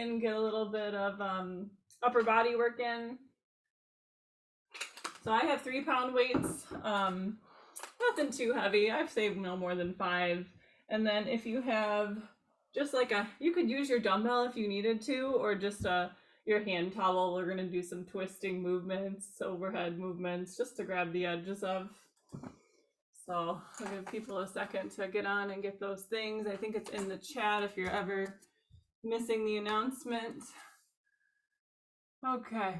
in, get a little bit of upper body work in. So I have 3-pound weights, nothing too heavy. I've saved no more than 5. And then if you have just like you could use your dumbbell if you needed to, or just your hand towel. We're gonna do some twisting movements, overhead movements, just to grab the edges of. So I'll give people a second to get on and get those things. I think it's in the chat if you're ever missing the announcement. Okay.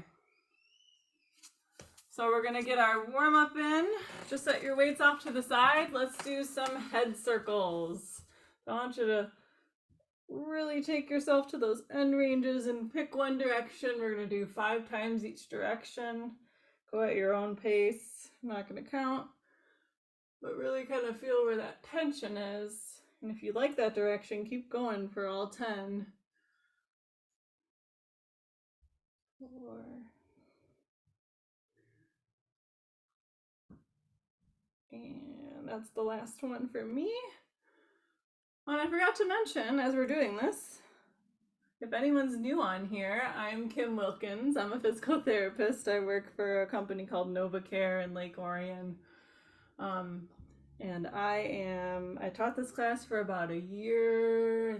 So we're gonna get our warm up in. Just set your weights off to the side. Let's do some head circles. I want you to really take yourself to those end ranges and pick one direction. We're gonna do 5 times each direction. Go at your own pace. I'm not gonna count, but really kind of feel where that tension is. And if you like that direction, keep going for all 10. 4. And that's the last one for me. And I forgot to mention, as we're doing this, if anyone's new on here, I'm Kim Wilkins. I'm a physical therapist. I work for a company called NovaCare in Lake Orion. And I taught this class for about a year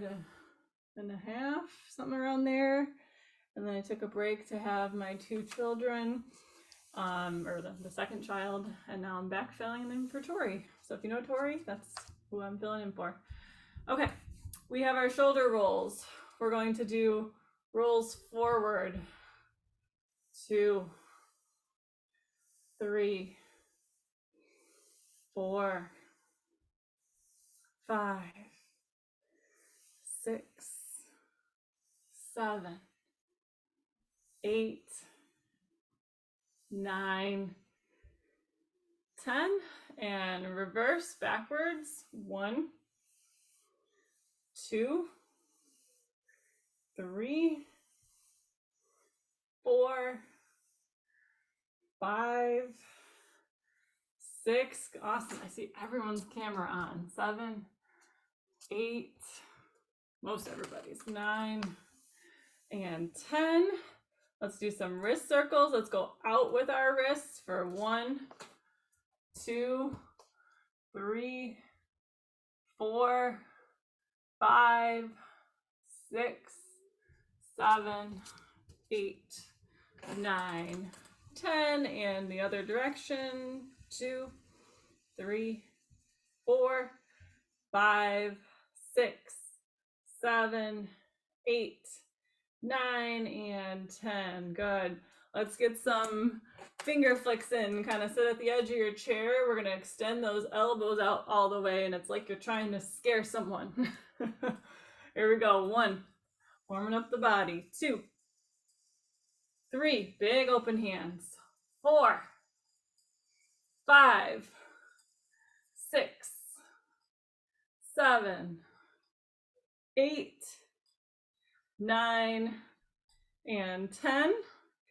and a half, something around there. And then I took a break to have my 2 children, or the second child, and now I'm back filling in for Tori. So if you know Tori, that's who I'm filling in for. Okay, we have our shoulder rolls. We're going to do rolls forward. 2, 3, 4, 5, 6, 7, 8, 9, 10, and reverse backwards. 1, 2, 3, 4, 5, 6. Awesome. I see everyone's camera on. 7, 8, most everybody's. 9 and 10. Let's do some wrist circles. Let's go out with our wrists for 1, 2, 3, 4, 5, 6, 7, 8, 9, 10, and the other direction. 2, 3, 4, 5, 6, 7, 8, 9, and 10. Good. Let's get some finger flicks in. Kind of sit at the edge of your chair. We're going to extend those elbows out all the way, and it's like you're trying to scare someone. Here we go. 1, warming up the body. 2, 3, big open hands. 4, 5, 6, 7, 8, 9, and 10.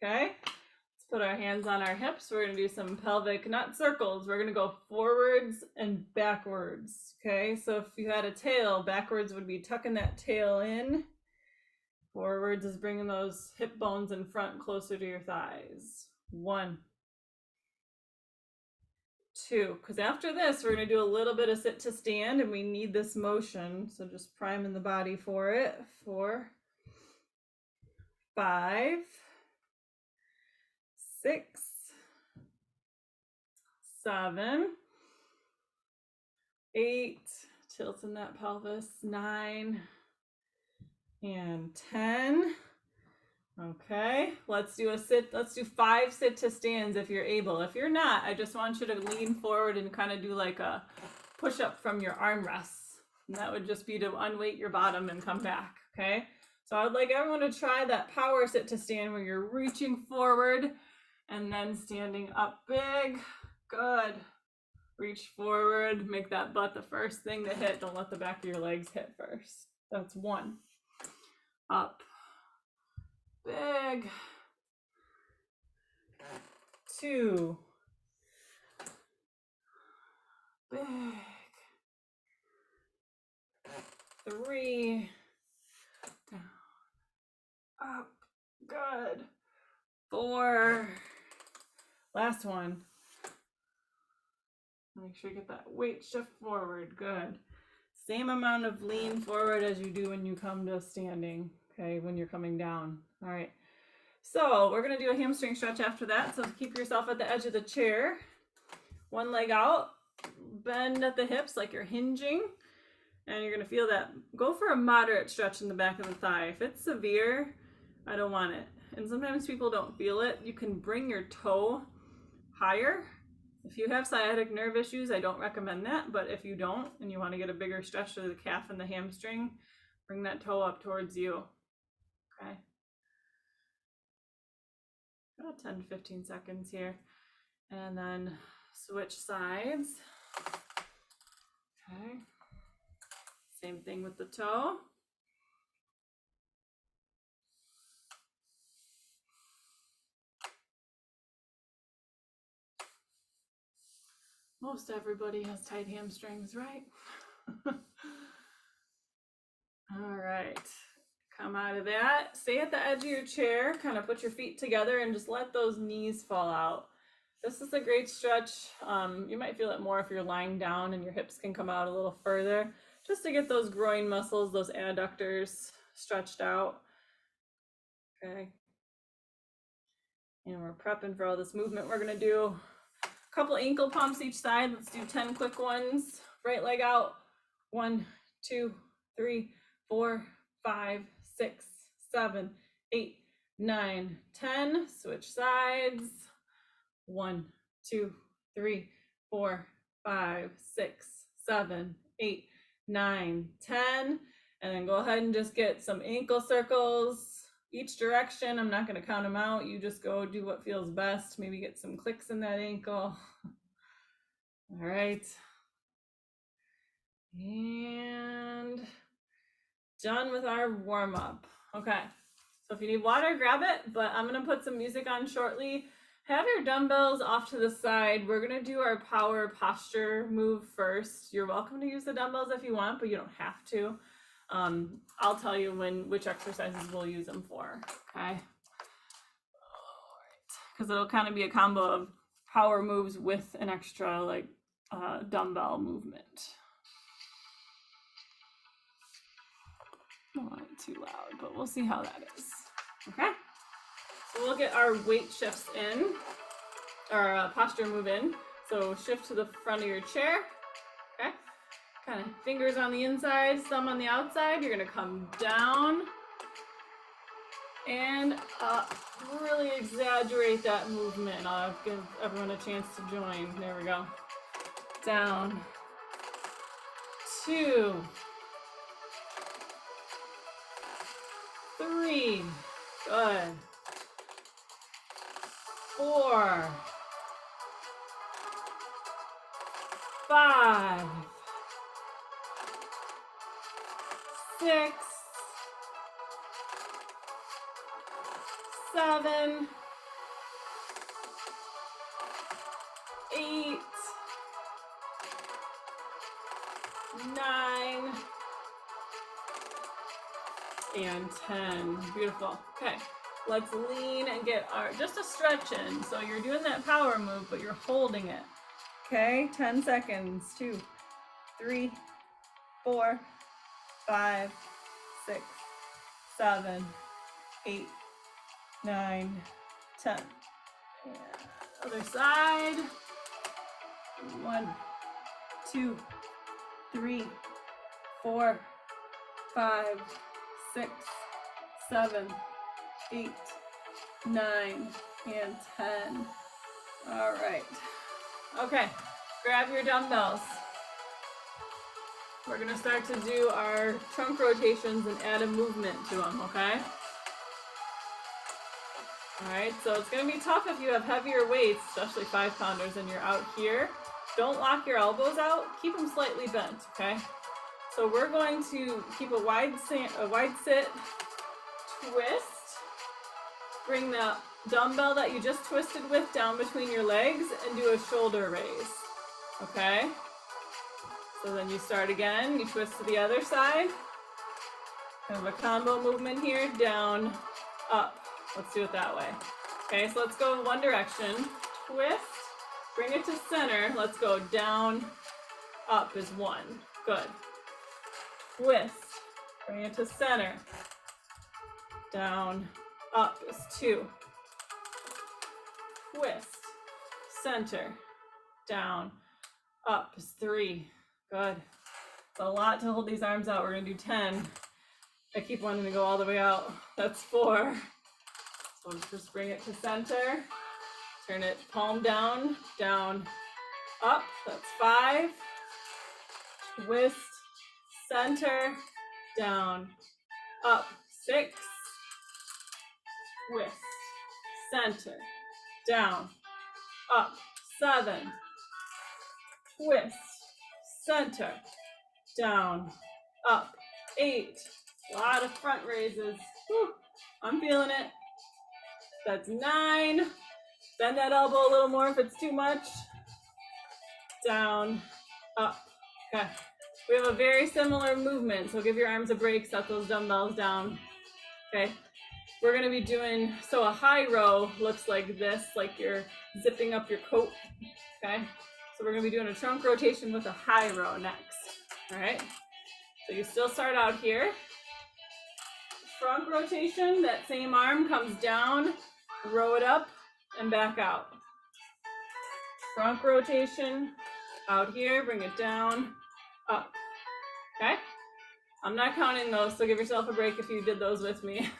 Okay, let's put our hands on our hips. We're going to do some pelvic, not circles. We're going to go forwards and backwards. Okay, so if you had a tail, backwards would be tucking that tail in. Forwards is bringing those hip bones in front closer to your thighs. 1, 2, because after this, we're going to do a little bit of sit to stand, and we need this motion. So just priming the body for it. 4, 5, 6, 7, 8, tilting that pelvis. 9, and 10. Okay, let's do a sit. Let's do 5 sit to stands if you're able. If you're not, I just want you to lean forward and kind of do like a push up from your armrests. And that would just be to unweight your bottom and come back. Okay, so I would like everyone to try that power sit to stand where you're reaching forward and then standing up big. Good. Reach forward, make that butt the first thing to hit. Don't let the back of your legs hit first. That's 1. Up. Big. 2. Big. 3. Down. up, good. 4, last one. Make sure you get that weight shift forward, good. Same amount of lean forward as you do when you come to standing, okay, when you're coming down. All right, so we're gonna do a hamstring stretch after that, so keep yourself at the edge of the chair. One leg out, bend at the hips like you're hinging, and you're gonna feel that. Go for a moderate stretch in the back of the thigh. If it's severe, I don't want it. And sometimes people don't feel it. You can bring your toe higher. If you have sciatic nerve issues, I don't recommend that, but if you don't and you want to get a bigger stretch to the calf and the hamstring, bring that toe up towards you. Okay. About 10 to 15 seconds here. And then switch sides. Okay. Same thing with the toe. Most everybody has tight hamstrings, right? All right, come out of that. Stay at the edge of your chair, kind of put your feet together and just let those knees fall out. This is a great stretch. You might feel it more if you're lying down and your hips can come out a little further, just to get those groin muscles, those adductors stretched out. Okay. And we're prepping for all this movement we're gonna do. A couple ankle pumps each side. Let's do 10 quick ones. Right leg out. 1, 2, 3, 4, 5, 6, 7, 8, 9, 10. Switch sides. 1, 2, 3, 4, 5, 6, 7, 8, 9, 10. And then go ahead and just get some ankle circles each direction. I'm not going to count them out. You just go do what feels best. Maybe get some clicks in that ankle. All right. And done with our warm up. Okay. So if you need water, grab it, but I'm going to put some music on shortly. Have your dumbbells off to the side. We're going to do our power posture move first. You're welcome to use the dumbbells if you want, but you don't have to. I'll tell you which exercises we'll use them for, okay? All right. Because it'll kind of be a combo of power moves with an extra like dumbbell movement. I don't want it too loud, but we'll see how that is, okay? So we'll get our weight shifts in, our posture move in. So shift to the front of your chair, okay? Kind of fingers on the inside, thumb on the outside. You're gonna come down and up. Really exaggerate that movement. I'll give everyone a chance to join. There we go. Down. 2, 3, good. 4, 5, 6, 7, 8, 9, and 10. Beautiful. Okay, let's lean and get our just a stretch in. So you're doing that power move, but you're holding it. Okay, 10 seconds. 2, 3, 4, 5, 6, 7, 8, 9, 10. And other side. 1, 2, 3, 4, 5, 6, 7, 8, 9, and 10. All right. Okay, grab your dumbbells. We're gonna start to do our trunk rotations and add a movement to them, okay? All right, so it's gonna be tough if you have heavier weights, especially 5-pounders, and you're out here. Don't lock your elbows out, keep them slightly bent, okay? So we're going to keep a wide sit, twist, bring the dumbbell that you just twisted with down between your legs and do a shoulder raise, okay? So then you start again, you twist to the other side. Kind of a combo movement here, down, up. Let's do it that way. Okay, so let's go in one direction. Twist, bring it to center. Let's go down, up is 1. Good. Twist, bring it to center. Down, up is 2. Twist, center, down, up is 3. Good. It's a lot to hold these arms out. We're gonna do 10. I keep wanting to go all the way out. That's 4. So just bring it to center. Turn it palm down, down, up. That's 5. Twist, center, down, up. 6. Twist, center, down, up. 7. Twist, center, down, up. 8. A lot of front raises. Whew, I'm feeling it. That's 9. Bend that elbow a little more if it's too much. Down, up. Okay. We have a very similar movement, so give your arms a break, set those dumbbells down. Okay. We're going to be doing, so a high row looks like this, like you're zipping up your coat. Okay. So we're going to be doing a trunk rotation with a high row next. All right. So you still start out here. Trunk rotation, that same arm comes down, row it up, and back out. Trunk rotation, out here, bring it down, up. Okay? I'm not counting those, so give yourself a break if you did those with me.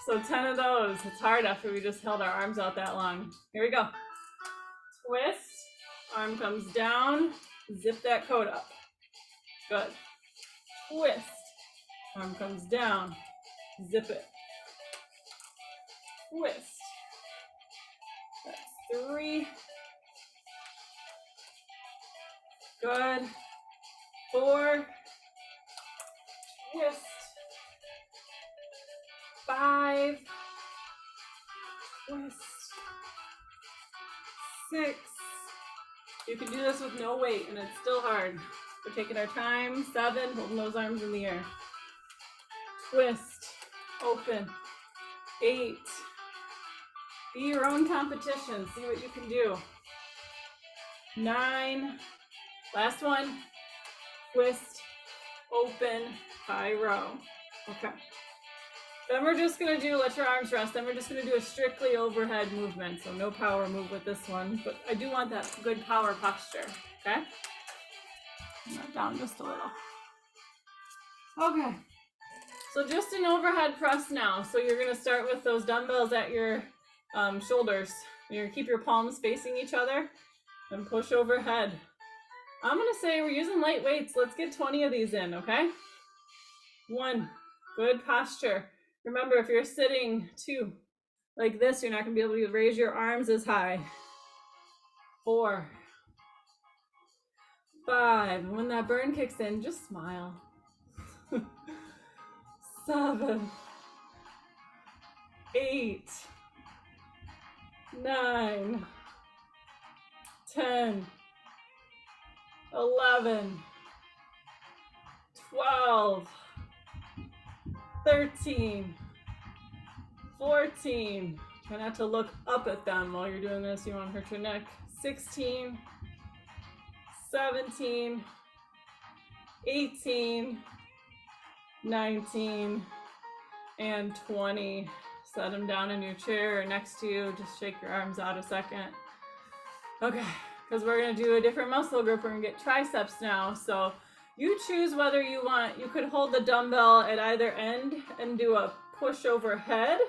So 10 of those. It's hard after we just held our arms out that long. Here we go. Twist, arm comes down, zip that coat up. Good. Twist, arm comes down, zip it. Twist. That's 3. Good. 4. Twist. 5. Twist. 6. You can do this with no weight and it's still hard. We're taking our time. 7, holding those arms in the air. Twist, open. 8. Be your own competition. See what you can do. 9. Last one. Twist, open, high row. Okay. Then we're just going to do, let your arms rest. Then we're just going to do a strictly overhead movement. So no power move with this one. But I do want that good power posture. Okay? That down just a little. Okay. So just an overhead press now. So you're going to start with those dumbbells at your shoulders. You're going to keep your palms facing each other and push overhead. I'm going to say we're using light weights. Let's get 20 of these in, okay? 1, good posture. Remember, if you're sitting 2 like this, you're not going to be able to raise your arms as high. 4, 5. When that burn kicks in, just smile. 7, 8, 9, 10, 11, 12, 13, 14. Try not to look up at them while you're doing this. You want to hurt your neck. 16, 17, 18, 19, and 20. Set them down in your chair or next to you. Just shake your arms out a second. Okay, because we're going to do a different muscle group. We're going to get triceps now. So you choose whether you want, you could hold the dumbbell at either end and do a push overhead,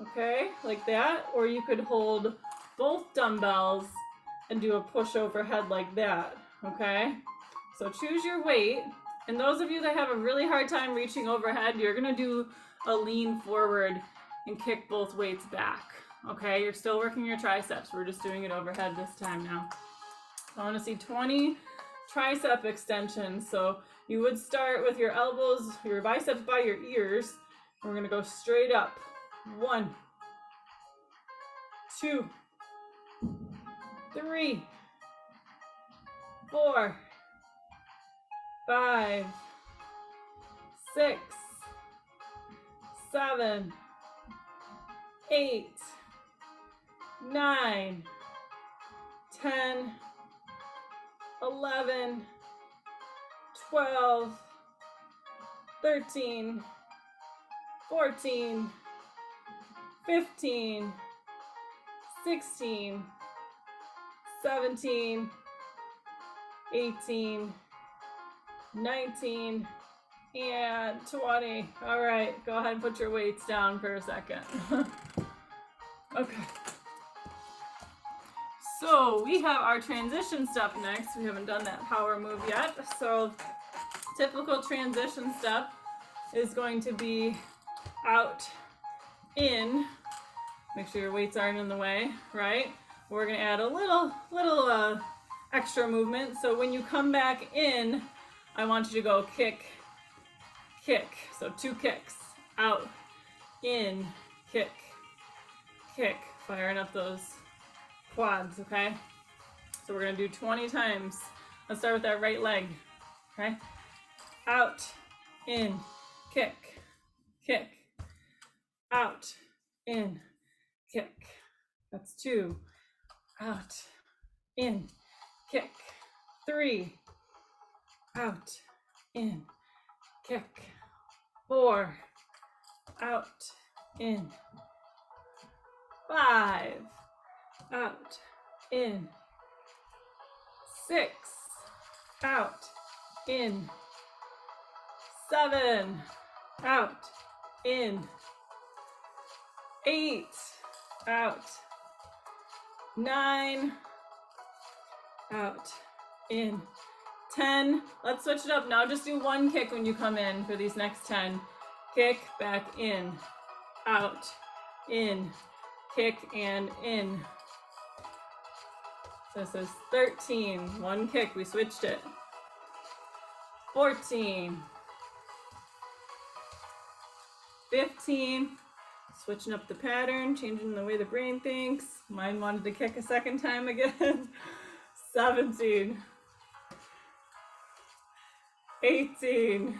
okay, like that, or you could hold both dumbbells and do a push overhead like that, okay? So choose your weight. And those of you that have a really hard time reaching overhead, you're going to do a lean forward and kick both weights back, okay? You're still working your triceps. We're just doing it overhead this time now. So I want to see 20 tricep extensions. So you would start with your elbows, your biceps by your ears. And we're going to go straight up. 1, 2, 3, 4, 5, 6, 7, 8, 9, 10, 11, 12, 13, 14, 15, 16, 17, 18, 19, and 20. All right, go ahead and put your weights down for a second. Okay. So we have our transition step next. We haven't done that power move yet. So typical transition step is going to be out, in. Make sure your weights aren't in the way, right? We're gonna add a little extra movement. So when you come back in, I want you to go kick, kick. So 2 kicks, out, in, kick, kick. Firing up those quads, okay? So we're gonna do 20 times. Let's start with that right leg, okay? Out, in, kick, kick, out, in, kick. That's 2. Out, in, kick. 3. Out, in, kick. 4. Out, in. 5. Out, in. 6. Out, in. 7. Out, in. 8. Out. 9. Out, in. 10. Let's switch it up now. Just do 1 kick when you come in for these next 10. Kick, back, in. Out, in. Kick, and in. So this is 13. 1 kick, we switched it. 14. 15. Switching up the pattern, changing the way the brain thinks. Mine wanted to kick a second time again. 17. 18.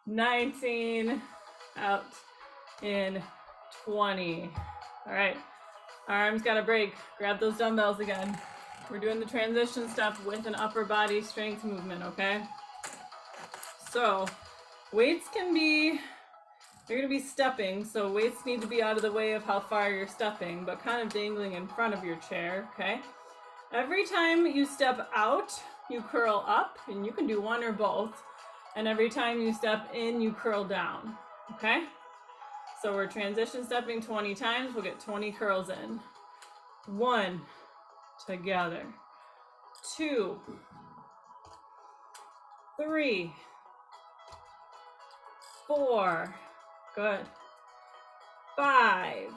19. Out, in. 20. All right, arms got a break. Grab those dumbbells again. We're doing the transition step with an upper body strength movement, okay? So weights can be, you're gonna be stepping, so weights need to be out of the way of how far you're stepping, but kind of dangling in front of your chair, okay? Every time you step out, you curl up, and you can do one or both. And every time you step in, you curl down, okay? So we're transition stepping 20 times, we'll get 20 curls in. 1, together. 2, 3, 4, good. 5,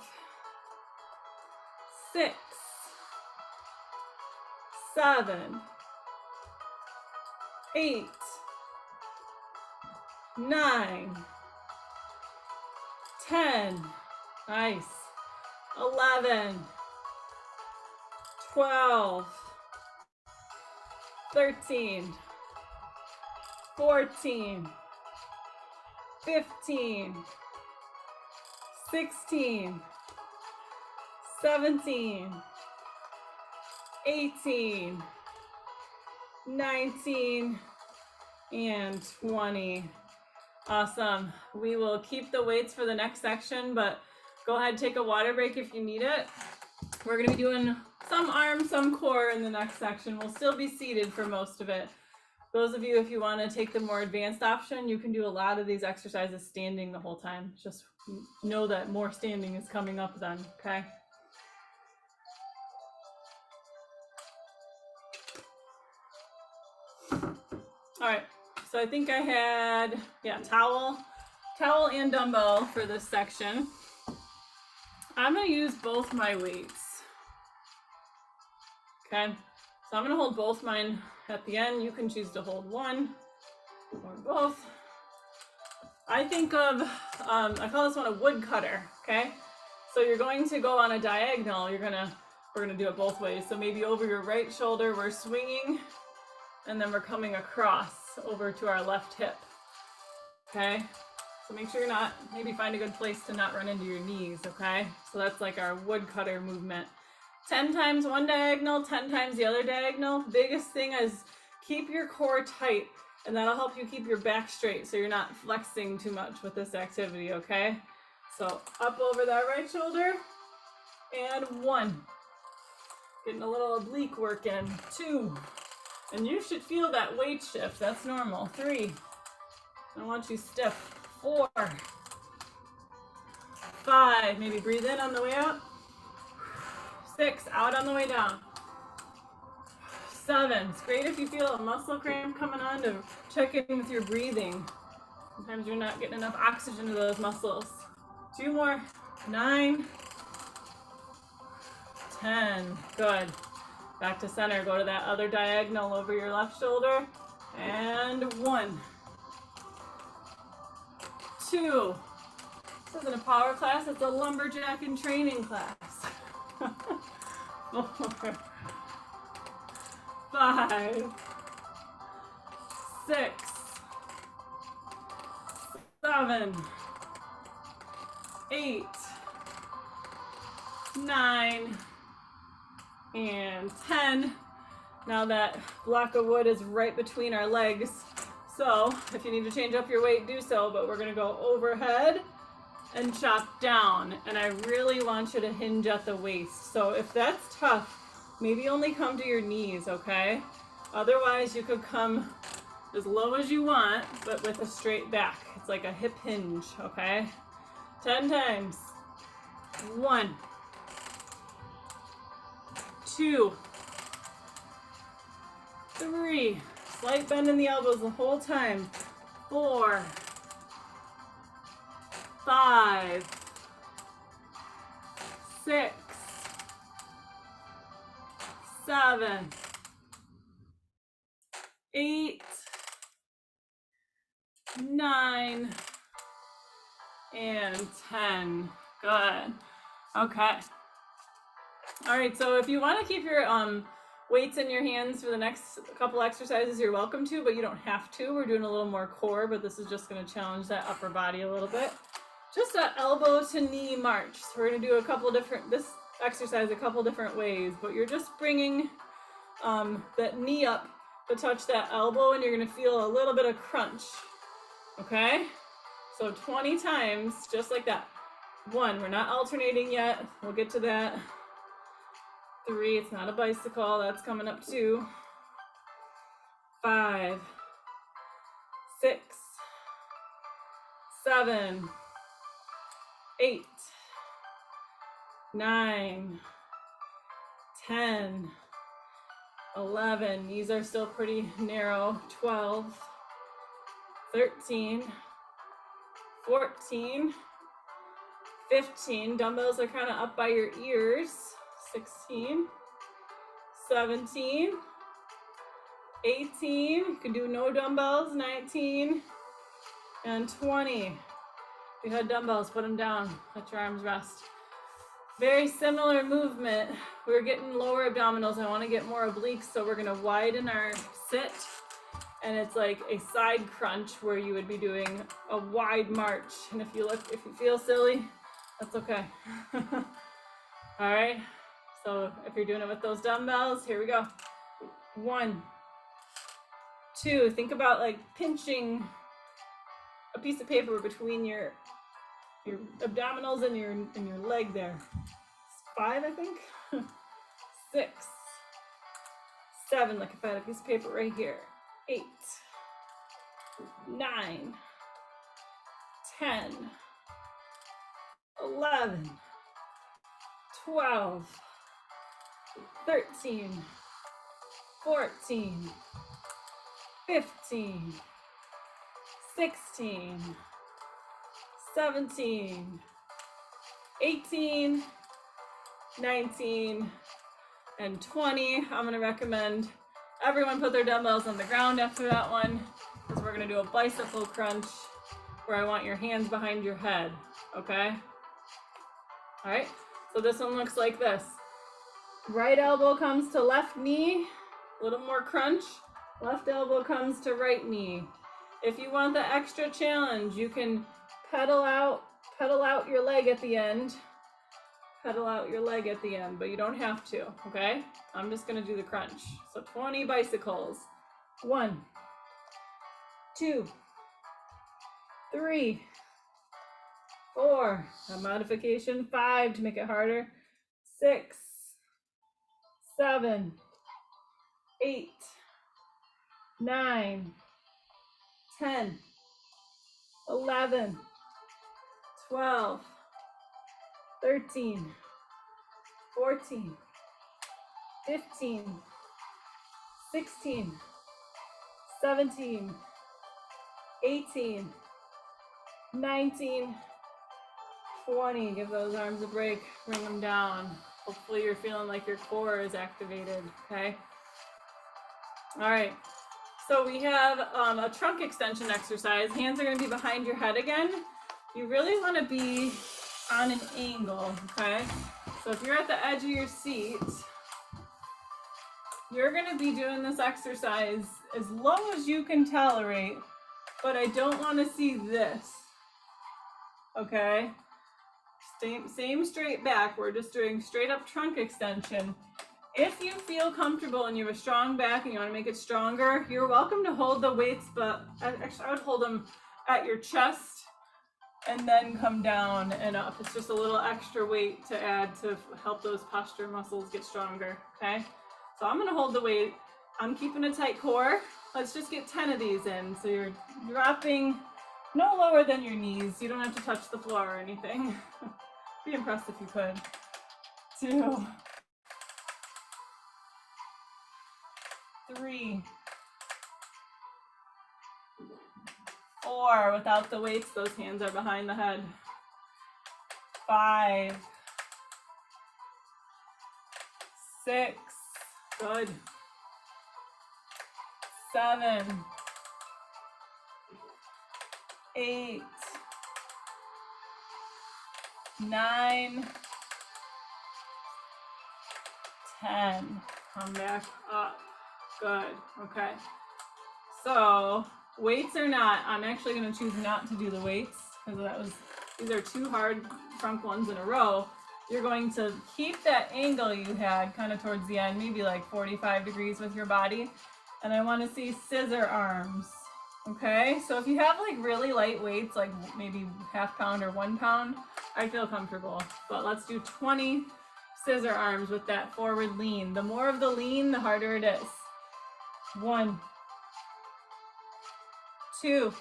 6, 7, 8, 9, 10, nice. 11, 12, 13, 14, 15, 16, 17, 18, 19, and 20. Awesome. We will keep the weights for the next section, but go ahead, take a water break if you need it. We're going to be doing some arms, some core in the next section. We'll still be seated for most of it. Those of you, if you want to take the more advanced option, you can do a lot of these exercises standing the whole time. Just know that more standing is coming up then, okay? All right, so I think I had, towel and dumbbell for this section. I'm gonna use both my weights. Okay, so I'm gonna hold both mine at the end. You can choose to hold one or both. I think of, I call this one a wood cutter, okay? So you're going to go on a diagonal, we're gonna do it both ways. So maybe over your right shoulder, we're swinging, and then we're coming across over to our left hip, okay? So make sure you're not, maybe find a good place to not run into your knees, okay? So that's like our woodcutter movement. 10 times one diagonal, 10 times the other diagonal. Biggest thing is keep your core tight, and that'll help you keep your back straight so you're not flexing too much with this activity, okay? So up over that right shoulder, and 1. Getting a little oblique work in. 2. And you should feel that weight shift. That's normal. 3. I want you stiff. 4. 5. Maybe breathe in on the way up. 6. Out on the way down. 7. It's great if you feel a muscle cramp coming on to check in with your breathing. Sometimes you're not getting enough oxygen to those muscles. 2 more. 9. 10. Good. Back to center. Go to that other diagonal over your left shoulder. And 1. 2. This isn't a power class, it's a lumberjack and training class. 4. 5. 6. 7. 8. 9. And 10. Now that block of wood is right between our legs. So if you need to change up your weight, do so, but we're gonna go overhead and chop down. And I really want you to hinge at the waist. So if that's tough, maybe only come to your knees, okay? Otherwise you could come as low as you want, but with a straight back. It's like a hip hinge, okay? 10 times. 1. 2. 3. Slight bend in the elbows the whole time. 4. 5. 6. 7. 8. 9. And 10. Good. Okay. All right, so if you want to keep your weights in your hands for the next couple exercises, you're welcome to, but you don't have to. We're doing a little more core, but this is just going to challenge that upper body a little bit. Just an elbow to knee march. So we're going to do this exercise a couple different ways, but you're just bringing that knee up to touch that elbow, and you're going to feel a little bit of crunch, okay? So 20 times, just like that. 1, we're not alternating yet. We'll get to that. 3, it's not a bicycle, that's coming up 2. 5, 6, 7, 8, 9, 10, 11, knees are still pretty narrow, 12, 13, 14, 15, dumbbells are kind of up by your ears, 16, 17, 18, you can do no dumbbells, 19, and 20. If you had dumbbells, put them down, let your arms rest. Very similar movement. We're getting lower abdominals. I want to get more obliques, so we're going to widen our sit, and it's like a side crunch where you would be doing a wide march. And if you feel silly, that's okay. All right. So if you're doing it with those dumbbells, here we go. 1, 2, think about like pinching a piece of paper between your abdominals and your leg there. 5, I think. 6, 7, like if I had a piece of paper right here. 8, 9, 10, 11, 12, 13, 14, 15, 16, 17, 18, 19, and 20. I'm going to recommend everyone put their dumbbells on the ground after that one, because we're going to do a bicycle crunch where I want your hands behind your head, okay? All right, so this one looks like this. Right elbow comes to left knee, a little more crunch. Left elbow comes to right knee. If you want the extra challenge, you can pedal out your leg at the end. Pedal out your leg at the end, but you don't have to, okay? I'm just gonna do the crunch. So 20 bicycles. 1, 2, 3, 4. A modification, 5 to make it harder. 6, 7, 8, 9, 10, 11, 12, 13, 14, 15, 16, 17, 18, 19, 20. Give those arms a break, bring them down. Hopefully you're feeling like your core is activated, okay? All right, so we have a trunk extension exercise. Hands are gonna be behind your head again. You really wanna be on an angle, okay? So if you're at the edge of your seat, you're gonna be doing this exercise as low as you can tolerate, but I don't wanna see this, okay? Same straight back, we're just doing straight up trunk extension. If you feel comfortable and you have a strong back and you wanna make it stronger, you're welcome to hold the weights, but actually I would hold them at your chest and then come down and up. It's just a little extra weight to add to help those posture muscles get stronger, okay? So I'm gonna hold the weight. I'm keeping a tight core. Let's just get 10 of these in. So you're dropping no lower than your knees. You don't have to touch the floor or anything. Be impressed if you could. 2, 3, 4, without the weights, those hands are behind the head. 5, 6, good. 7, 8, 9, 10. Come back up. Good. Okay. So weights or not, I'm actually going to choose not to do the weights because these are 2 hard trunk ones in a row. You're going to keep that angle you had kind of towards the end, maybe like 45 degrees with your body. And I want to see scissor arms. Okay, so if you have like really light weights, like maybe ½ pound or 1 pound, I feel comfortable. But let's do 20 scissor arms with that forward lean. The more of the lean, the harder it is. 1, 2,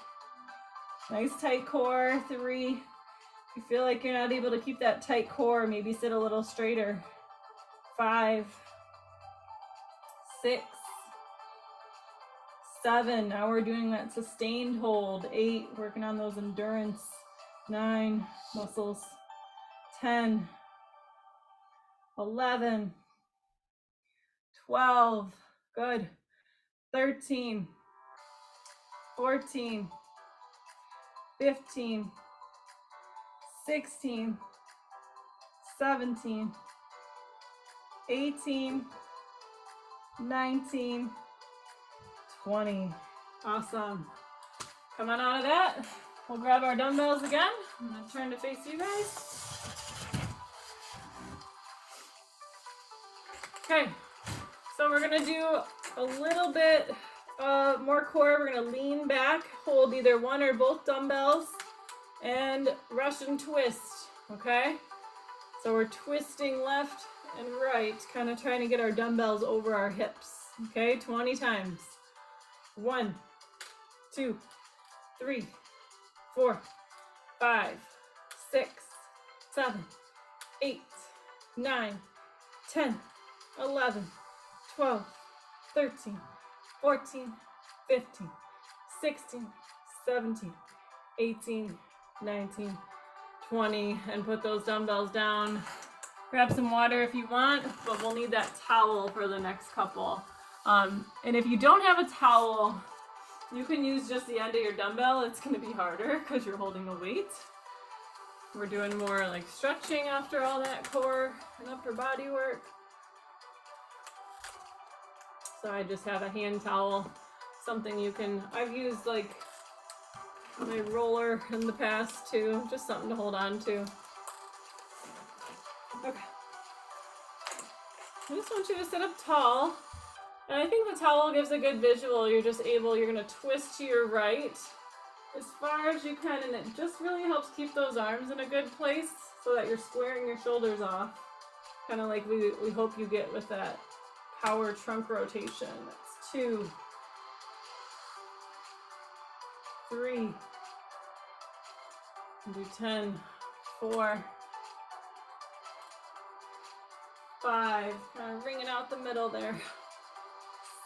nice tight core. 3, if you feel like you're not able to keep that tight core, maybe sit a little straighter. 5, 6, 7, now we're doing that sustained hold. 8, working on those endurance. 9, muscles. 10, 11, 12, good. 13, 14, 15, 16, 17, 18, 19, 20. Awesome. Coming out of that, we'll grab our dumbbells again. I'm gonna turn to face you guys. Okay, so we're gonna do a little bit more core. We're gonna lean back, hold either one or both dumbbells, and Russian twist, okay? So we're twisting left and right, kind of trying to get our dumbbells over our hips, okay? 20 times. 1, 2, 3, 4, 5, 6, 7, 8, 9, 10, 11, 12, 13, 14, 15, 16, 17, 18, 19, 20, and put those dumbbells down. Grab some water if you want, but we'll need that towel for the next couple. And if you don't have a towel, you can use just the end of your dumbbell. It's going to be harder because you're holding a weight. We're doing more like stretching after all that core and upper body work. So I just have a hand towel, something you can, I've used like My roller in the past too, just something to hold on to. Okay. I just want you to sit up tall. And I think the towel gives a good visual. You're gonna twist to your right as far as you can, and it just really helps keep those arms in a good place so that you're squaring your shoulders off. Kind of like we hope you get with that power trunk rotation. That's 2, 3, do 10, 4, 5, kind of ringing out the middle there.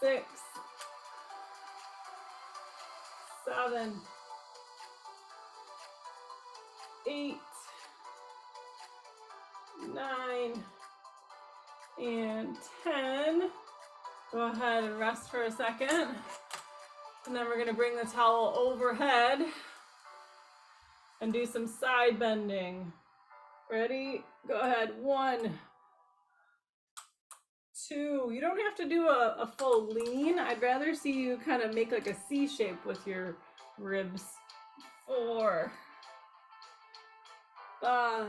6, 7, 8, 9, and 10. Go ahead and rest for a second. And then we're going to bring the towel overhead and do some side bending. Ready? Go ahead. 1, 2. You don't have to do a full lean. I'd rather see you kind of make like a C shape with your ribs. 4, 5,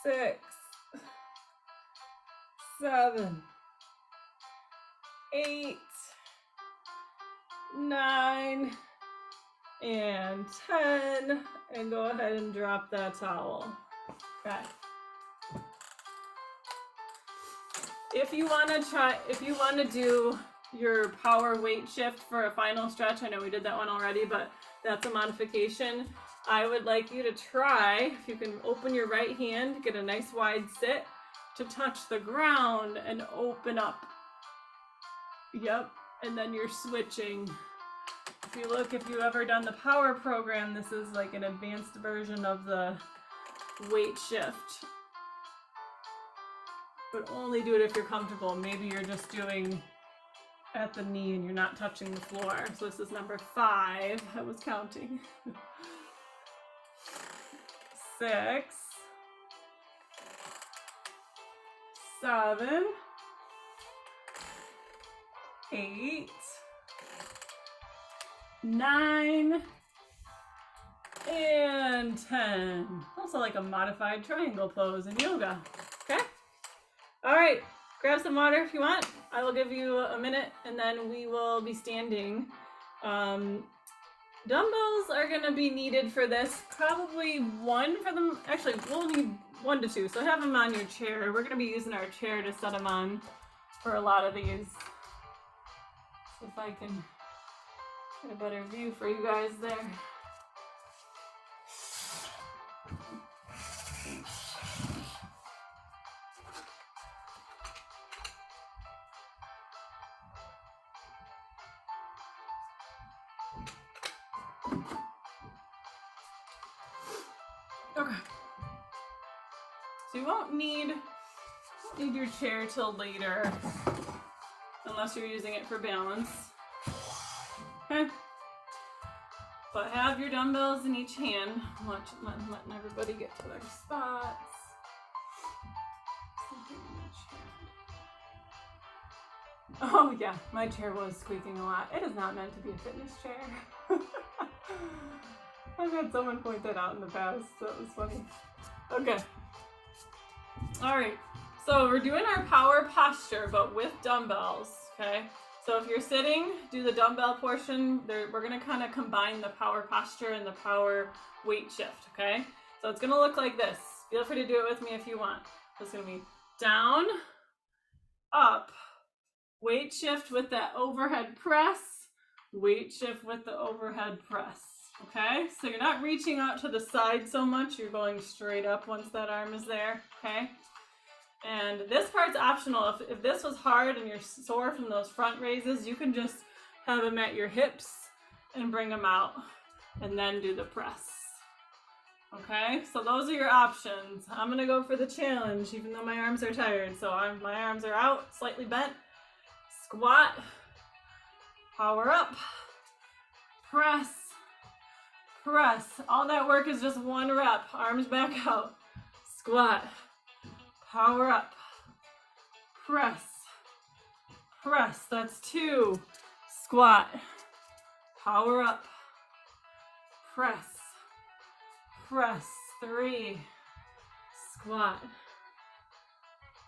6, 7, 8, 9, and 10. And go ahead and drop that towel. Okay. If you want to do your power weight shift for a final stretch, I know we did that one already, but that's a modification. I would like you to try, if you can open your right hand, get a nice wide sit, to touch the ground and open up. Yep, and then you're switching. If you've ever done the power program, this is like an advanced version of the weight shift. But only do it if you're comfortable. Maybe you're just doing at the knee and you're not touching the floor. So this is number 5. I was counting. 6, 7, 8, 9, and 10. Also like a modified triangle pose in yoga. Okay? All right, grab some water if you want. I will give you a minute and then we will be standing. Dumbbells are gonna be needed for this. Probably 1 for them. Actually, we'll need 1 to 2. So have them on your chair. We're gonna be using our chair to set them on for a lot of these. See if I can get a better view for you guys there. Okay. So you won't need your chair till later, unless you're using it for balance. Okay. But have your dumbbells in each hand. Letting everybody get to their spots. Oh yeah, my chair was squeaking a lot. It is not meant to be a fitness chair. I've had someone point that out in the past, so that was funny. Okay. All right, so we're doing our power posture, but with dumbbells, okay? So if you're sitting, do the dumbbell portion. We're gonna kind of combine the power posture and the power weight shift, okay? So it's gonna look like this. Feel free to do it with me if you want. So it's gonna be down, up, weight shift with that overhead press, weight shift with the overhead press. Okay, so you're not reaching out to the side so much, you're going straight up once that arm is there, okay? And this part's optional. If this was hard and you're sore from those front raises, you can just have them at your hips and bring them out and then do the press. Okay, so those are your options. I'm gonna go for the challenge even though my arms are tired. So my arms are out, slightly bent. Squat, power up, press, press. All that work is just 1 rep. Arms back out. Squat. Power up. Press. Press. That's 2. Squat. Power up. Press. Press. 3. Squat.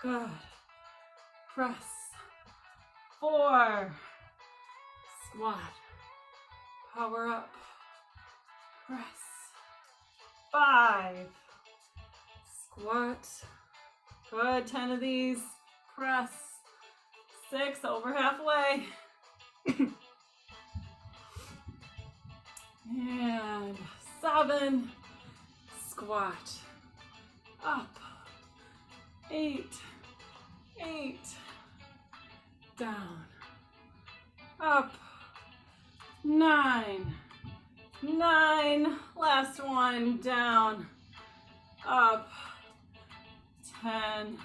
Good. Press. 4. Squat. Power up. Press. 5. Squat. Good. 10 of these. Press. 6. Over halfway. And 7. Squat. Up. 8. 8. Down. Up. 9. 9. Last one. Down. Up. 10.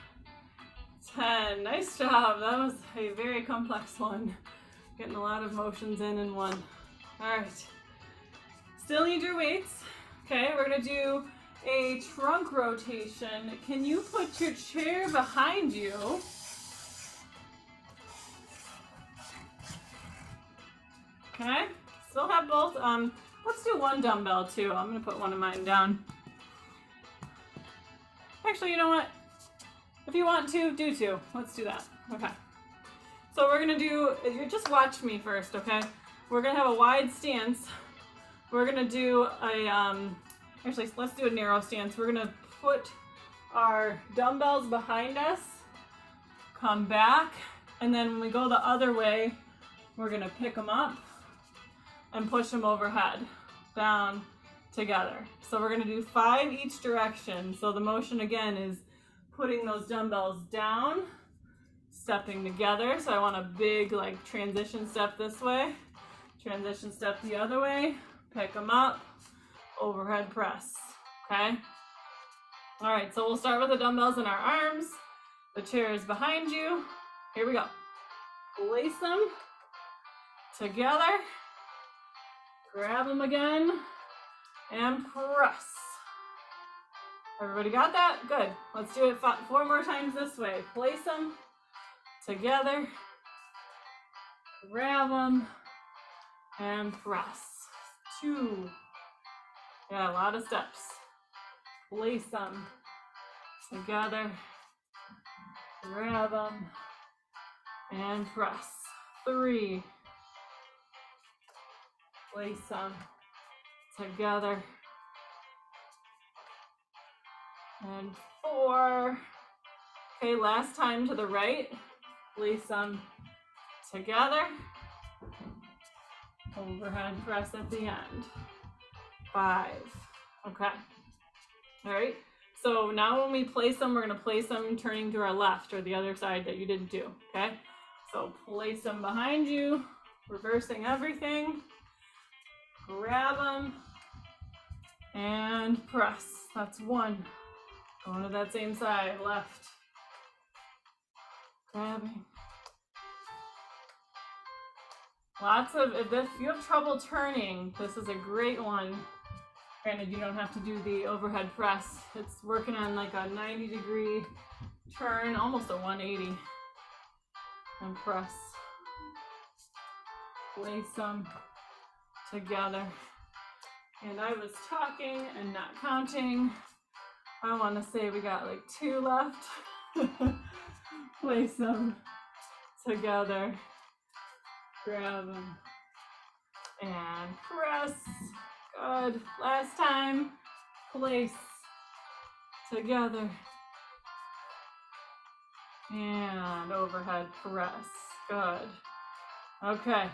10. Nice job. That was a very complex one. Getting a lot of motions in one. All right. Still need your weights. Okay, we're gonna do a trunk rotation. Can you put your chair behind you? Okay, still have both. Let's do one dumbbell too. I'm gonna put one of mine down. Actually, you know what? If you want to, do two. Let's do that. Okay. So we're gonna do, you just watch me first, okay? We're gonna have a wide stance. We're gonna do a, actually, let's do a narrow stance. We're gonna put our dumbbells behind us, come back, and then when we go the other way, we're gonna pick them up and push them overhead, down, together. So we're gonna do 5 each direction. So the motion again is putting those dumbbells down, stepping together. So I want a big like transition step this way, transition step the other way, pick them up, overhead press, okay? All right, so we'll start with the dumbbells in our arms. The chair is behind you. Here we go. Place them together, grab them again, and press. Everybody got that? Good. Let's do it 4 more times this way. Place them together, grab them, and press. 2. Yeah, a lot of steps. Place them together, grab them, and press. 3. Place them together, and 4. Okay, last time to the right. Place them together, overhead press at the end. 5. Okay. All right. So now when we place them, we're going to place them turning to our left or the other side that you didn't do. Okay. So place them behind you, reversing everything. Grab them and press. That's 1. Going to that same side, left. Grabbing. Lots of, if you have trouble turning, this is a great one. Granted, you don't have to do the overhead press. It's working on like a 90-degree turn, almost a 180. And press. Place them together. And I was talking and not counting. I want to say we got like 2 left. Place them together. Grab them and press. Good. Last time. Place together and overhead press. Good. Okay.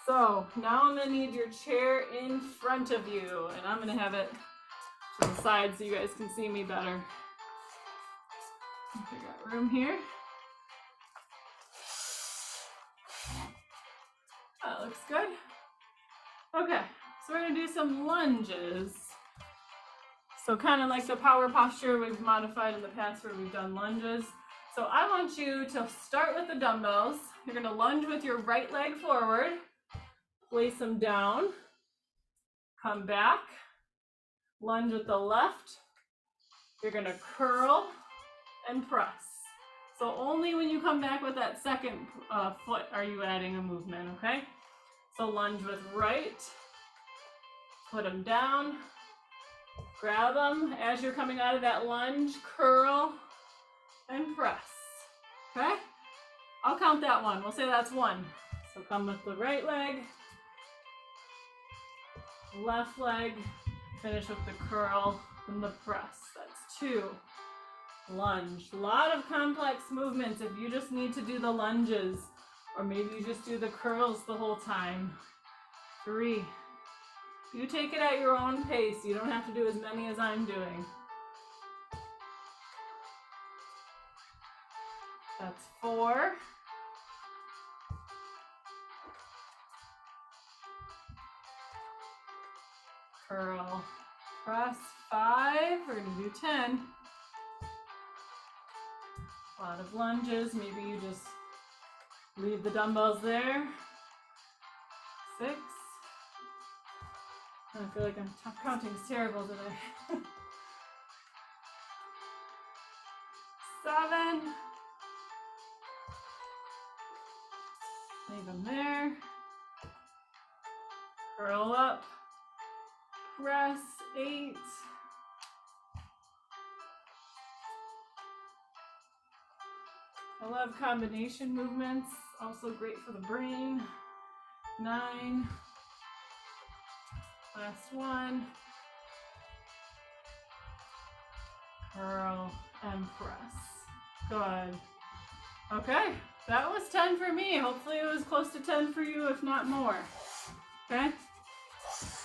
So now I'm gonna need your chair in front of you, and I'm gonna have it to the side so you guys can see me better. Okay, got room here. That looks good. Okay, so we're gonna do some lunges. So kind of like the power posture we've modified in the past where we've done lunges. So I want you to start with the dumbbells. You're gonna lunge with your right leg forward, place them down, come back, lunge with the left. You're gonna curl and press. So only when you come back with that second foot are you adding a movement, okay? So lunge with right, put them down, grab them as you're coming out of that lunge, curl and press, okay? I'll count that one, we'll say that's one. So come with the right leg, left leg, finish with the curl and the press. That's 2. Lunge. A lot of complex movements if you just need to do the lunges, or maybe you just do the curls the whole time. 3. You take it at your own pace. You don't have to do as many as I'm doing. That's 4. Curl, press. 5. We're gonna do 10. A lot of lunges. Maybe you just leave the dumbbells there. 6. I feel like counting is terrible today. 7. Leave them there. Curl up. Press. 8. I love combination movements, also great for the brain. 9. Last one. Curl and press. Good. Okay, that was 10 for me. Hopefully it was close to 10 for you, if not more. Okay?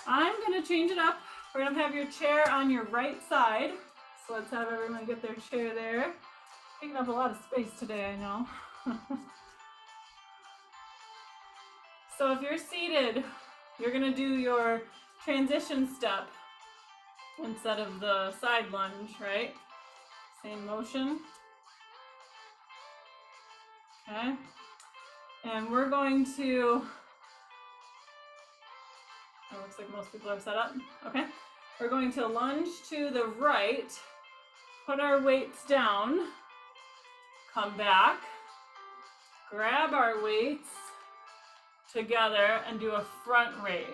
I'm gonna change it up. We're gonna have your chair on your right side. So let's have everyone get their chair there. Taking up a lot of space today, I know. So if you're seated, you're gonna do your transition step instead of the side lunge, right? Same motion. Okay. And we're going to, it looks like most people are set up. Okay. We're going to lunge to the right, put our weights down, come back, grab our weights together and do a front raise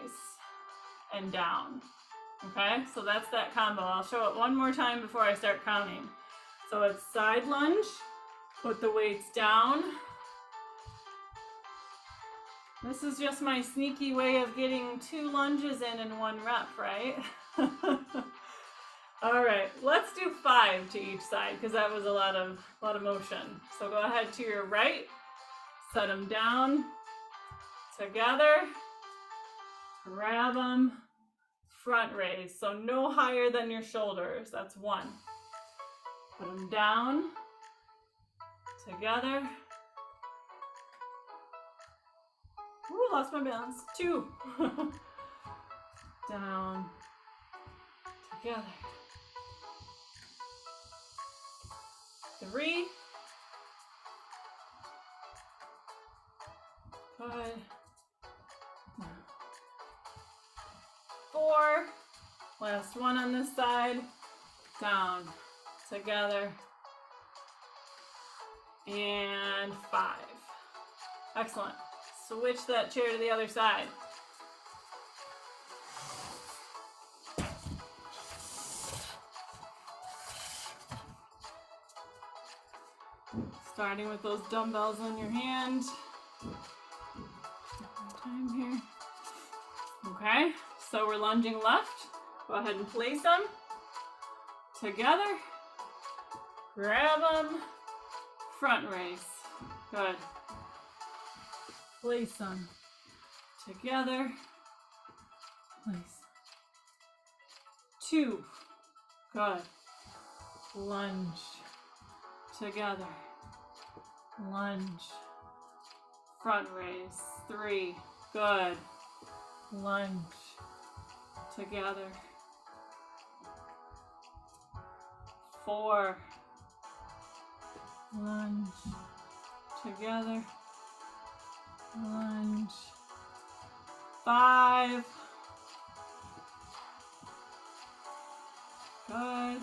and down. Okay, so that's that combo. I'll show it one more time before I start counting. So it's side lunge, put the weights down. This is just my sneaky way of getting 2 lunges in 1 rep, right? All right, let's do 5 to each side because that was a lot of motion. So go ahead to your right, set them down together, grab them, front raise. So no higher than your shoulders. That's 1. Put them down together. Ooh, lost my balance. 2. Down together. 3. Good. 4. Last one on this side. Down together. And 5. Excellent. Switch that chair to the other side. Starting with those dumbbells in your hand. Time here. Okay, so we're lunging left. Go ahead and place them together. Grab them. Front raise. Good. Place them together. Place. 2. Good. Lunge together. Lunge. Front raise. 3. Good. Lunge together. 4. Lunge together. Lunge. 5. Good.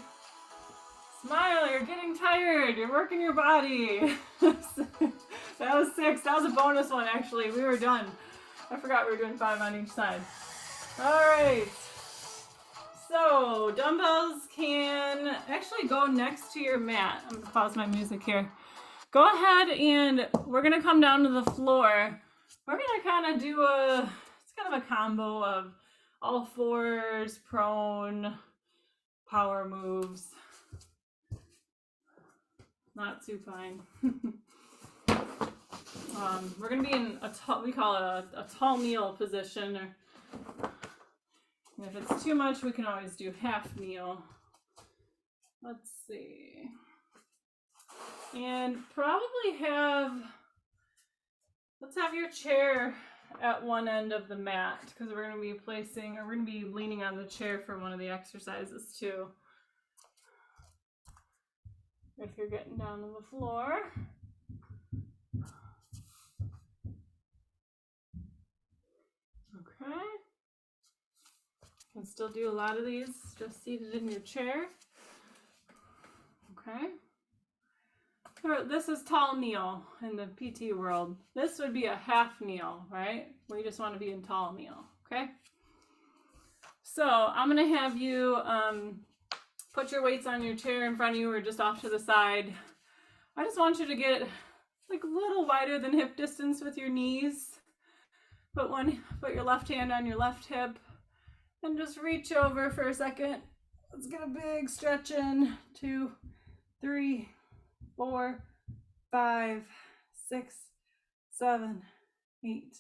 Smile, you're getting tired. You're working your body. That was 6. That was a bonus one, actually. We were done. I forgot we were doing 5 on each side. All right. So dumbbells can actually go next to your mat. I'm gonna pause my music here. Go ahead and we're gonna come down to the floor. We're gonna kind of do it's kind of a combo of all fours, prone, power moves. Not supine. We're gonna be in we call it a tall kneel position. And if it's too much, we can always do half kneel. Let's see. And probably let's have your chair at one end of the mat, because we're going to be leaning on the chair for one of the exercises too. If you're getting down to the floor. Okay. You can still do a lot of these just seated in your chair. Okay. This is tall kneel in the PT world. This would be a half kneel, right? We just want to be in tall kneel, okay? So I'm gonna have you put your weights on your chair in front of you or just off to the side. I just want you to get like a little wider than hip distance with your knees. Put your left hand on your left hip and just reach over for a second. Let's get a big stretch in. 2, 3, 4, 5, 6, 7, 8,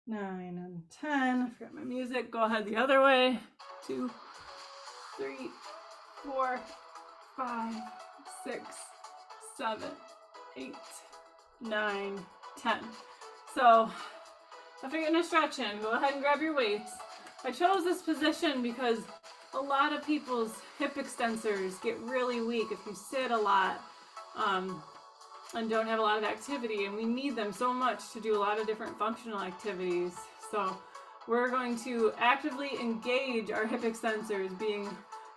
9, and 10. I forgot my music. Go ahead the other way. 2, 3, 4, 5, 6, 7, 8, 9, 10. So after getting a stretch in, go ahead and grab your weights. I chose this position because a lot of people's hip extensors get really weak if you sit a lot and don't have a lot of activity, and we need them so much to do a lot of different functional activities. So we're going to actively engage our hip extensors, being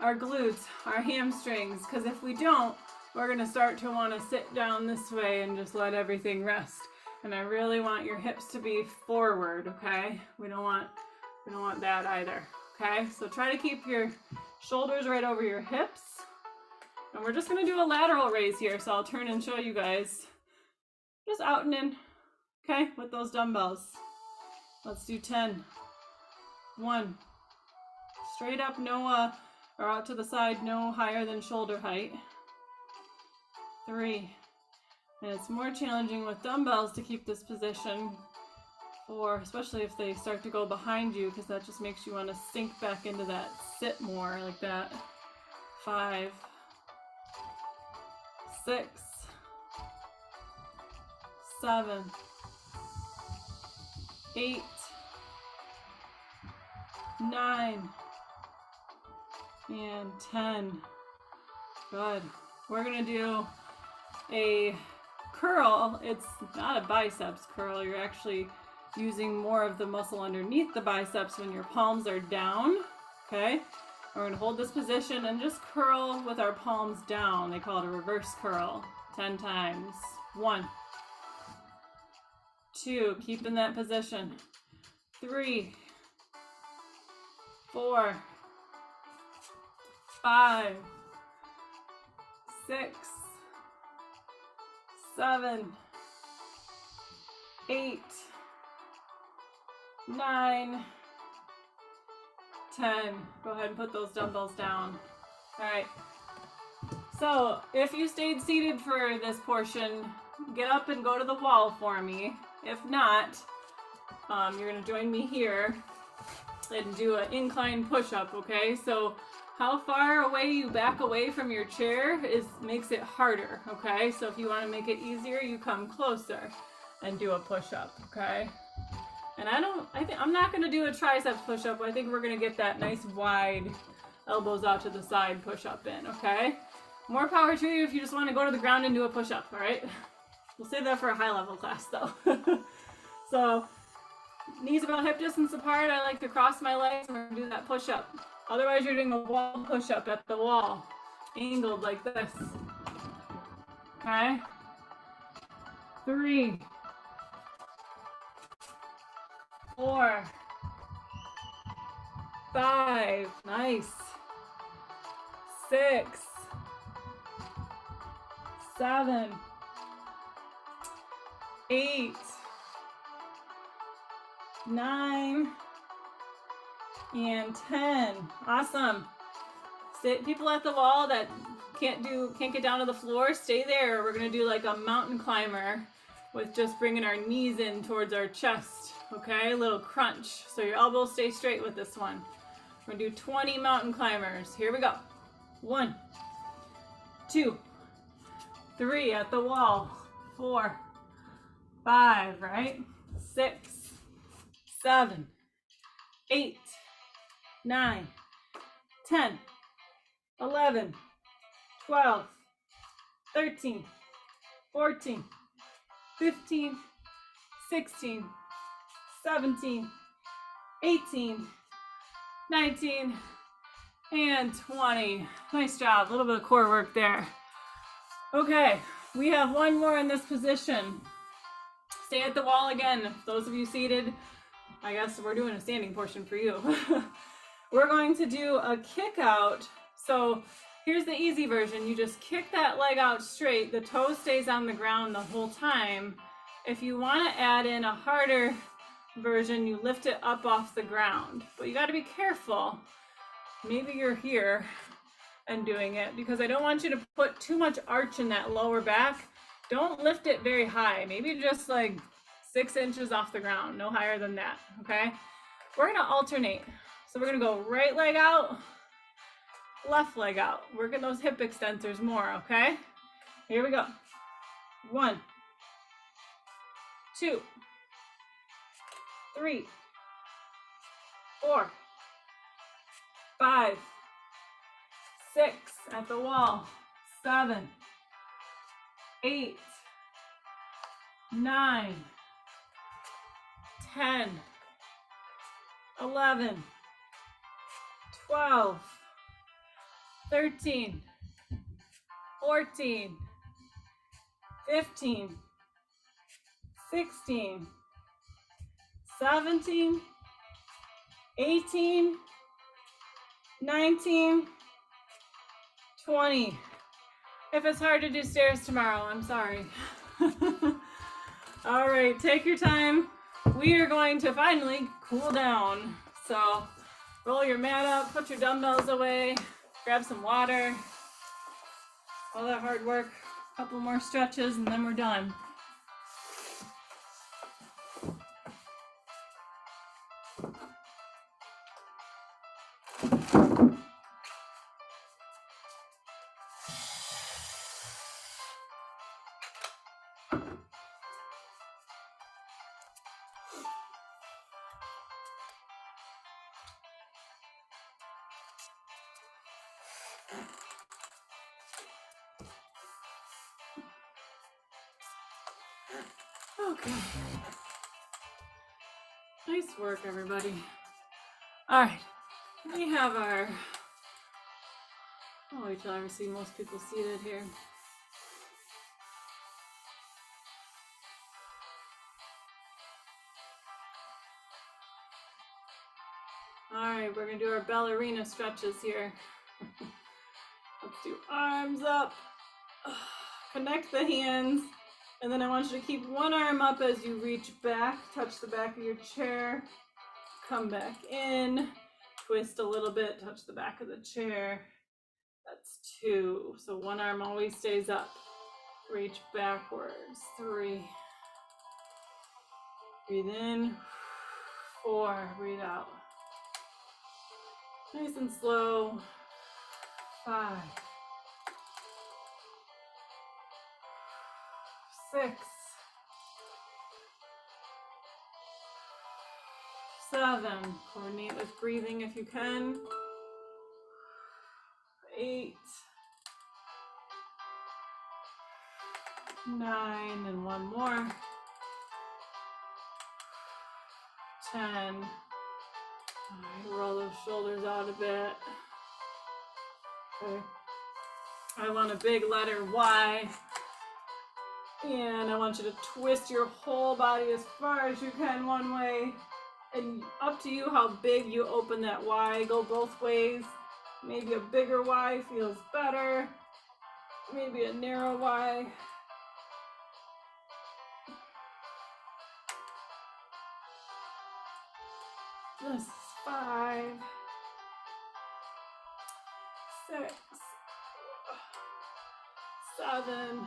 our glutes, our hamstrings, because if we don't, we're going to start to want to sit down this way and just let everything rest. And I really want your hips to be forward, okay? We don't want that either, okay? So try to keep your shoulders right over your hips. And we're just gonna do a lateral raise here, so I'll turn and show you guys. Just out and in, okay, with those dumbbells. Let's do 10. 1. Straight up, no, or out to the side, no higher than shoulder height. 3. And it's more challenging with dumbbells to keep this position, especially if they start to go behind you, because that just makes you want to sink back into that sit more like that. 5, 6, 7, 8, 9, and 10. Good. We're gonna do a curl. It's not a biceps curl. You're actually using more of the muscle underneath the biceps when your palms are down, okay? We're going to hold this position and just curl with our palms down. They call it a reverse curl. 10 times. 1, 2, keep in that position. 3, 4, 5, 6, 7, 8, 9, 10. Go ahead and put those dumbbells down. All right. So if you stayed seated for this portion, get up and go to the wall for me. If not, you're going to join me here and do an incline push-up, okay? So how far away you back away from your chair makes it harder, okay? So if you want to make it easier, you come closer and do a push-up, okay? And I'm not going to do a triceps push-up. I think we're going to get that nice wide elbows out to the side push-up in, okay? More power to you if you just want to go to the ground and do a push-up, all right? We'll save that for a high-level class, though. So knees about hip distance apart. I like to cross my legs and we're going to do that push-up. Otherwise, you're doing a wall push-up at the wall, angled like this. Okay? 3, 4, 5, nice. 6, 7, 8, 9, and 10. Awesome. People at the wall that can't get down to the floor, stay there. We're gonna do like a mountain climber with just bringing our knees in towards our chest. Okay, a little crunch. So your elbows stay straight with this one. We're gonna do 20 mountain climbers. Here we go. 1, 2, 3 at the wall. 4, 5, right? 6, 7, 8, 9, 10, 11, 12, 13, 14, 15, 16, 17, 18, 19, and 20. Nice job. A little bit of core work there. Okay, we have one more in this position. Stay at the wall again. Those of you seated, I guess we're doing a standing portion for you. We're going to do a kick out. So here's the easy version. You just kick that leg out straight. The toe stays on the ground the whole time. If you want to add in a harder version, you lift it up off the ground. But you got to be careful. Maybe you're here and doing it because I don't want you to put too much arch in that lower back. Don't lift it very high. Maybe just like 6 inches off the ground, no higher than that, okay? We're gonna alternate. So we're gonna go right leg out, left leg out. Working those hip extensors more, okay? Here we go. 1, 2, 3, 4, 5, 6 at the wall, 7, 8, 9, 10, 11, 12, 13, 14, 15, 16, 17, 18, 19, 20. If it's hard to do stairs tomorrow, I'm sorry. All right, take your time. We are going to finally cool down. So roll your mat up, put your dumbbells away, grab some water. All that hard work, a couple more stretches, and then we're done. Okay. Nice work, everybody. All right, we have our, I'll wait till I see most people seated here. All right, we're gonna do our ballerina stretches here. Let's do arms up, connect the hands, and then I want you to keep one arm up as you reach back, touch the back of your chair, come back in, twist a little bit, touch the back of the chair. That's 2. So one arm always stays up. Reach backwards. 3. Breathe in. 4. Breathe out. Nice and slow. 5. 6. 7. Coordinate with breathing if you can. 8. 9, and one more. 10. All right, roll those shoulders out a bit. Okay. I want a big letter Y. And I want you to twist your whole body as far as you can one way. And up to you how big you open that Y. Go both ways. Maybe a bigger Y feels better. Maybe a narrow Y. This is 5, 6, 7,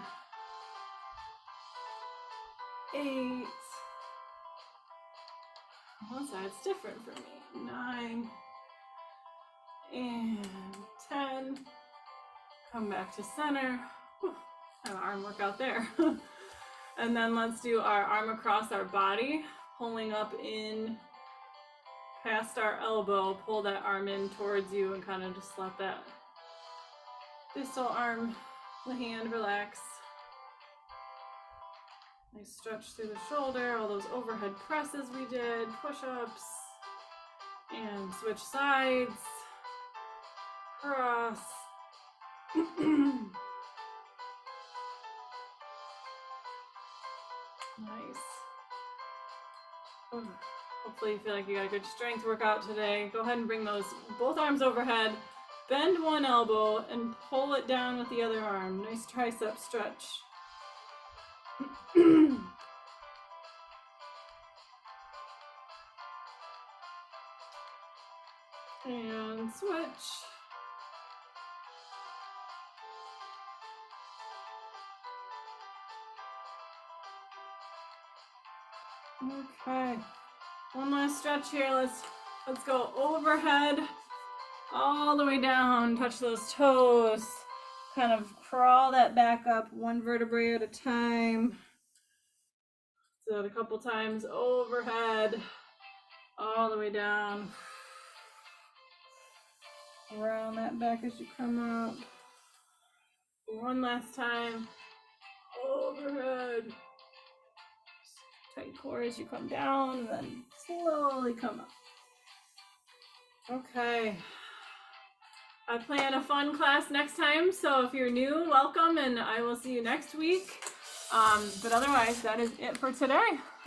8. One side's different for me. 9 and 10. Come back to center. Whew, have an arm workout there. And then let's do our arm across our body, pulling up in past our elbow. Pull that arm in towards you and kind of just let that distal arm, the hand relax. Nice stretch through the shoulder, all those overhead presses we did, push-ups, and switch sides, cross. Nice. Hopefully you feel like you got a good strength workout today. Go ahead and bring those both arms overhead, bend one elbow, and pull it down with the other arm. Nice tricep stretch. And switch. Okay, one last stretch here. Let's go overhead all the way down. Touch those toes. Kind of crawl that back up one vertebrae at a time. So a couple times overhead, all the way down. Around that back as you come up. One last time, overhead. Tight core as you come down, and then slowly come up. Okay. I plan a fun class next time, so if you're new, welcome, and I will see you next week. But otherwise, that is it for today.